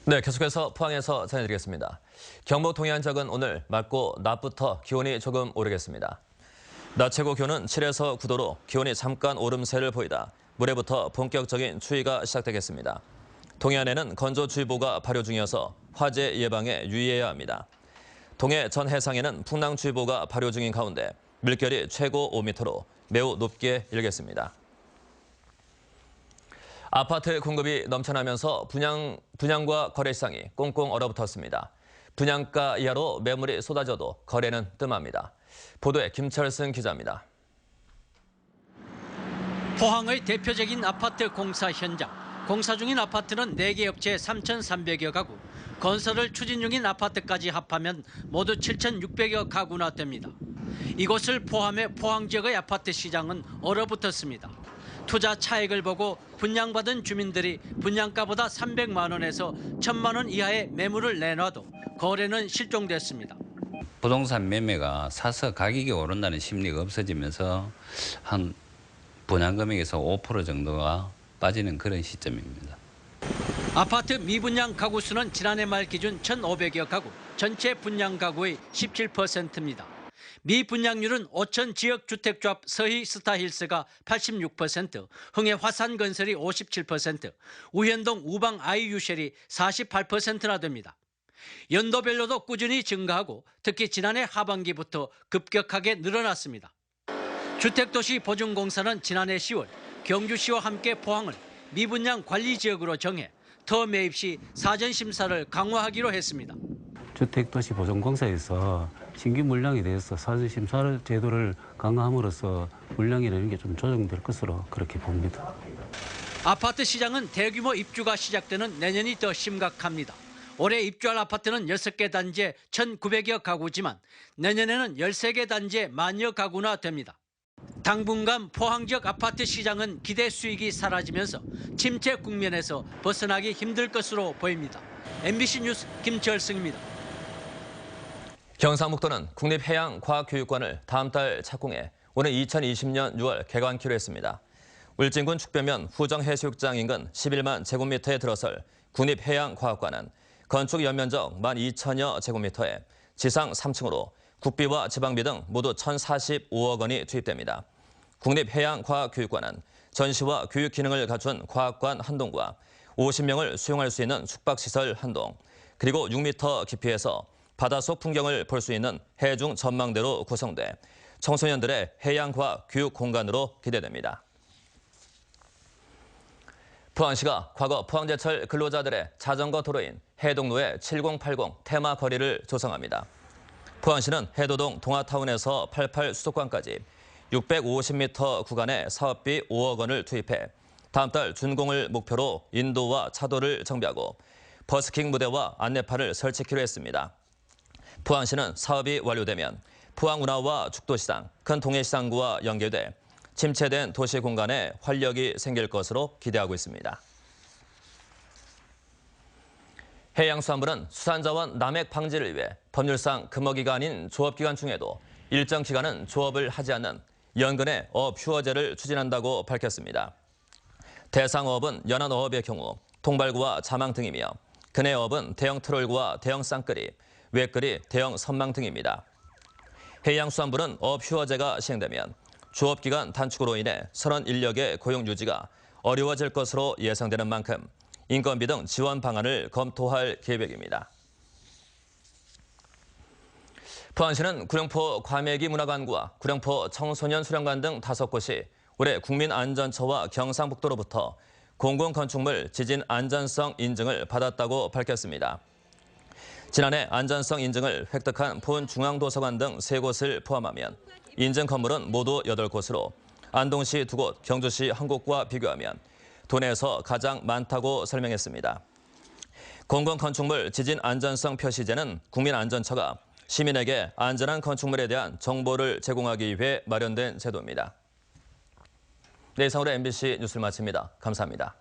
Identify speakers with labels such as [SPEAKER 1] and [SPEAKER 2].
[SPEAKER 1] 네, 계속해서 포항에서 전해드리겠습니다. 경북 동해안지역은 오늘 맑고 낮부터 기온이 조금 오르겠습니다. 낮 최고 기온은 7에서 9도로 기온이 잠깐 오름세를 보이다 모레부터 본격적인 추위가 시작되겠습니다. 동해안에는 건조주의보가 발효 중이어서 화재 예방에 유의해야 합니다. 동해 전 해상에는 풍랑주의보가 발효 중인 가운데 물결이 최고 5m로 매우 높게 일겠습니다. 아파트 공급이 넘쳐나면서 분양과 거래 시장이 꽁꽁 얼어붙었습니다. 분양가 이하로 매물이 쏟아져도 거래는 뜸합니다. 보도에 김철승 기자입니다.
[SPEAKER 2] 포항의 대표적인 아파트 공사 현장. 공사 중인 아파트는 4개 업체 3,300여 가구, 건설을 추진 중인 아파트까지 합하면 모두 7,600여 가구나 됩니다. 이곳을 포함해 포항 지역의 아파트 시장은 얼어붙었습니다. 투자 차익을 보고 분양받은 주민들이 분양가보다 300만 원에서 1,000만 원 이하의 매물을 내놔도 거래는 실종됐습니다.
[SPEAKER 3] 부동산 매매가 사서 가격이 오른다는 심리가 없어지면서 한 분양 금액에서 5% 정도가 빠지는 그런 시점입니다.
[SPEAKER 2] 아파트 미분양 가구 수는 지난해 말 기준 1,500여 가구, 전체 분양 가구의 17%입니다. 미분양률은 오천 지역주택조합 서희 스타힐스가 86%, 흥해 화산건설이 57%, 우현동 우방 아이유쉘이 48%나 됩니다. 연도별로도 꾸준히 증가하고 특히 지난해 하반기부터 급격하게 늘어났습니다. 주택도시보증공사는 지난해 10월 경주시와 함께 포항을 미분양 관리지역으로 정해 터 매입 시 사전심사를 강화하기로 했습니다.
[SPEAKER 4] 주택도시보증공사에서 신규 물량에 대해서 사전심사 제도를 강화함으로써 물량이라는 게 좀 조정될 것으로 그렇게 봅니다.
[SPEAKER 2] 아파트 시장은 대규모 입주가 시작되는 내년이 더 심각합니다. 올해 입주할 아파트는 6개 단지에 1,900여 가구지만 내년에는 13개 단지에 10,000여 가구나 됩니다. 당분간 포항 지역 아파트 시장은 기대 수익이 사라지면서 침체 국면에서 벗어나기 힘들 것으로 보입니다. MBC 뉴스 김철승입니다.
[SPEAKER 1] 경상북도는 국립해양과학교육관을 다음 달 착공해 오는 2020년 6월 개관키로 했습니다. 울진군 축배면 후정해수욕장 인근 11만 제곱미터에 들어설 국립해양과학관은 건축 연면적 12,000여 제곱미터에 지상 3층으로 국비와 지방비 등 모두 1,045억 원이 투입됩니다. 국립해양과학교육관은 전시와 교육 기능을 갖춘 과학관 한 동과 50명을 수용할 수 있는 숙박시설 한 동, 그리고 6m 깊이에서 바닷속 풍경을 볼 수 있는 해중 전망대로 구성돼 청소년들의 해양과학 교육 공간으로 기대됩니다. 포항시가 과거 포항제철 근로자들의 자전거 도로인 해동로의 7080 테마 거리를 조성합니다. 포항시는 해도동 동아타운에서 88 수도관까지 650m 구간에 사업비 5억 원을 투입해 다음 달 준공을 목표로 인도와 차도를 정비하고 버스킹 무대와 안내판을 설치키로 했습니다. 포항시는 사업이 완료되면 포항운하와 죽도시장, 큰 동해시장구와 연계돼 침체된 도시 공간에 활력이 생길 것으로 기대하고 있습니다. 해양수산부는 수산자원 남획 방지를 위해 법률상 금어기가 아닌 조업기간 중에도 일정 기간은 조업을 하지 않는 연근의 어휴어제를 추진한다고 밝혔습니다. 대상 어업은 연안 어업의 경우 통발구와 자망 등이며 근해 어업은 대형 트롤구와 대형 쌍끌이, 외끌이, 대형 선망 등입니다. 해양수산부는 어휴어제가 시행되면 조업기간 단축으로 인해 선원 인력의 고용 유지가 어려워질 것으로 예상되는 만큼 인건비 등 지원 방안을 검토할 계획입니다. 포항시는 구룡포 과메기 문화관과 구룡포 청소년 수련관 등 5곳이 올해 국민안전처와 경상북도로부터 공공건축물 지진 안전성 인증을 받았다고 밝혔습니다. 지난해 안전성 인증을 획득한 포은중앙도서관 등 3곳을 포함하면 인증 건물은 모두 8곳으로 안동시 2곳, 경주시 1곳과 비교하면 도내에서 가장 많다고 설명했습니다. 공공건축물 지진 안전성 표시제는 국민안전처가 시민에게 안전한 건축물에 대한 정보를 제공하기 위해 마련된 제도입니다. 네, 이상으로 MBC 뉴스를 마칩니다. 감사합니다.